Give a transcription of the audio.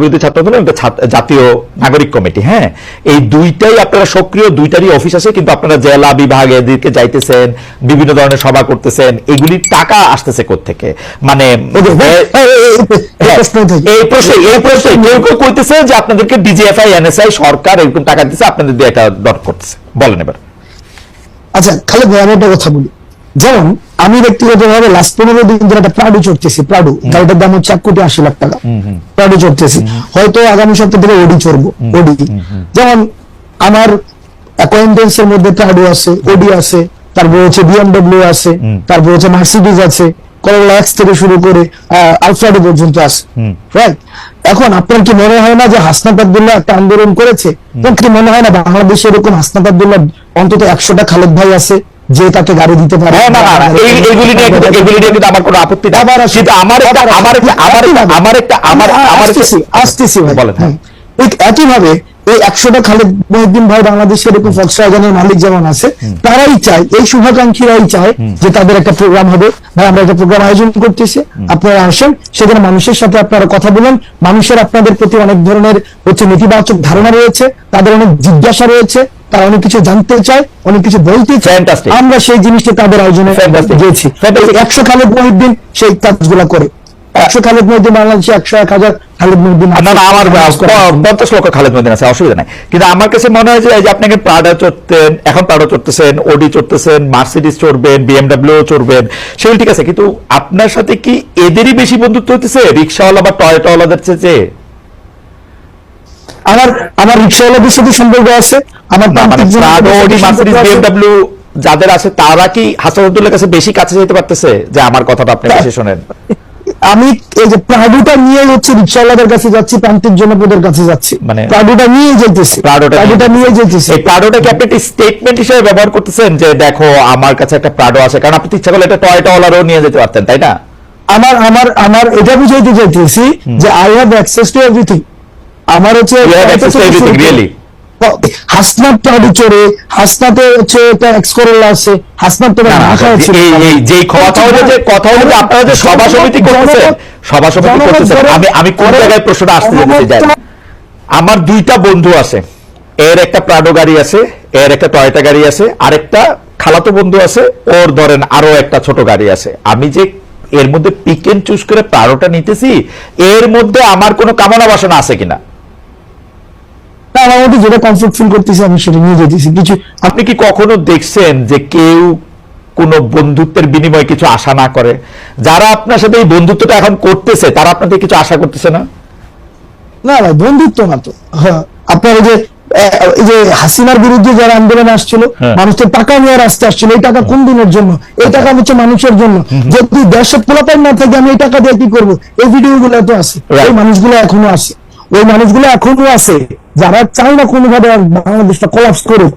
বিরোধী ছাত্র আন্দোলন, একটা জাতীয় নাগরিক কমিটি। হ্যাঁ, এই দুইটাই আপনারা সক্রিয়, দুইটারই অফিস আছে, কিন্তু আপনারা জেলা বিভাগ এদিকে যাইতেছেন, বিভিন্ন ধরনের সভা করতেছেন, এগুলির টাকা আসতেছে কোত্থেকে? মানে এই প্রশ্নে কেউ কেউ কইতেছে যে আপনাদেরকে ডিজিএফআই এনএসআই সরকার এরকম টাকা দিচ্ছে, আপনাদের দিয়ে এটা ডট করতেছে। বলেন এবার। আচ্ছা খালেদ ভাই, আমি একটা কথা বলি। যেমন আমি ব্যক্তিগতভাবে লাস্ট 15 দিন ধরে একটা প্রাডু চড়তেছি। প্রাডু গাড়িটার দাম হচ্ছে 1,80,00,000 টাকা। প্রাডু চড়তেছি, হয়তো আগামী সপ্তাহ থেকে ওডি চড়বো। ওডি যেমন আমার অ্যাকোয়েন্টেন্স এর মধ্যে প্রাডু আছে, ওডি আছে, তারপর হচ্ছে বিএমডব্লিউ আছে, তারপর হচ্ছে মার্সিডিজ আছে, করোলা এক্স থেকে শুরু করে আলফ্রাডো পর্যন্ত আছে, রাইট? এখন আপনার কি মনে হয় না যে হাসনাত আব্দুল্লাহ একটা আন্দোলন করেছে? কি মনে হয় না বাংলাদেশে এরকম হাসনাত আব্দুল্লাহ অন্তত 100টা খালেদ ভাই আছে যে তাকে গাড়ি দিতে পারে? এগুলি নিয়ে কিন্তু আমার কোনো আপত্তি নেই। আসতেছি ভাই। একইভাবে এই 100টা খালেদ মহিউদ্দিন ভাই বাংলাদেশের এরকম ফক্সওয়াগনের মালিক যেমন আছে, তারাই চায়, এই শুভাকাঙ্ক্ষীরাই চায় যে তাদের একটা প্রোগ্রাম হবে। ভাই আমরা একটা প্রোগ্রাম আয়োজন করতেছি, আপনারা আসেন, সেখানে মানুষের সাথে আপনারা কথা বলেন। মানুষের আপনাদের প্রতি অনেক ধরনের হচ্ছে নেতিবাচক ধারণা রয়েছে, তাদের অনেক জিজ্ঞাসা রয়েছে, তারা অনেক কিছু জানতে চায়, অনেক কিছু বলতে চায়। আমরা সেই জিনিসটা তাদের আয়োজনে গিয়েছি। 100 খালেদ মহিউদ্দিন সেই কাজগুলো করে। 100 খালেদ মহিউদ্দিন বাংলাদেশে 100-1000 খালেদ মহিউদ্দিন। আমার 50 লক্ষ খালেদ মহিউদ্দিন আছে, অসুবিধা নাই। কিন্তু আমার কাছে মনে হয় যে আপনাকে প্রাডো চড়তেন, এখন প্রাডো চড়তেছেন, ওডি চড়তেছেন, মার্সিডিজ চড়বেন, বিএমডব্লিউ চড়বেন, সেগুলো ঠিক আছে, কিন্তু আপনার সাথে কি এদেরই বেশি বন্ধুত্ব হতেছে রিক্সাওয়ালা বা টয়টাওয়ালাদের চেয়ে? আমার রিক্সাওয়ালাদের সাথে সম্পর্ক আছে। আমার প্রাডো, ওডি, মার্সিডিজ, বিএমডব্লিউ যাদের আছে, তারা কি হাসান আব্দুল্লাহর কাছে বেশি কাছে যেতে পারতেছে? যে আমার কথাটা আপনি বেশি শোনেন। আমি এই যে প্রাডুটা নিয়ে হচ্ছে রিক্সাওয়ালাদের কাছে যাচ্ছি, প্রান্তিক জনপদের কাছে যাচ্ছি, মানে প্রাডুটা নিয়ে যেতেছি, প্রাডুটা নিয়ে যেতেছি। এই প্রাডোটাকে আপনি একটা স্টেটমেন্ট হিসেবে ব্যবহার করতেছেন যে দেখো আমার কাছে একটা প্রাডো আছে, কারণ আপনি ইচ্ছা করলে এটা টয়টাওয়ালারও নিয়ে যেতে পারতেন, তাই না? আমার এটা বুঝাইতে চাইতেছি যে I have access to everything. আমার হচ্ছে হাসনাত প্রাডু চড়ে, হাসনাতে হচ্ছে একটা এক্স করোলা আছে, হাসনাত তো যে কথা হলো যে আপনারা যে সভা সমিতি করতেছেন, আমি কোন জায়গায় প্রশ্নটা আসতে যেতে চাই। আমার 2টা বন্ধু আছে, এর একটা প্রাডো গাড়ি আছে, এর একটা টয়োটা গাড়ি আছে, আরেকটা খালাতো বন্ধু আছে, ওর ধরেন আরো একটা ছোট গাড়ি আছে। আমি যে এর মধ্যে পিক এন্ড চুজ করে প্রাডোটা নিতেছি, এর মধ্যে আমার কোনো কামনা বাসনা আছে কিনা? আমার মধ্যে যেটা কমফোর্ট ফিল করতেছি আমি সেটা নিয়ে যেতেছি। কিছু আপনি কি কখনো দেখছেন যে কেউ কোন বন্ধুত্বের বিনিময়ে কিছু আশা না করে? যারা আপনার সাথে এই বন্ধুত্বটা এখন করতেছে, তারা আপনাদের কিছু আশা করতেছে না? না ভাই, বন্ধুত্ব না তো। আপনার এই যে হাসিনার বিরুদ্ধে যারা আন্দোলন আসছিল, মানুষের টাকা নিয়ে রাস্তা আসছিল, এই টাকা কোন দিনের জন্য? এই টাকা হচ্ছে মানুষের জন্য। যদি দেশের পোলাপান না থাকে আমি এই টাকা দিয়ে কি করবো? এই ভিডিওগুলো তো আছে, এই মানুষগুলো এখনো আছে, ওই মানুষগুলো এখনো আছে যারা চায় না কোনোভাবে বাংলাদেশটা কোলাপস করুক।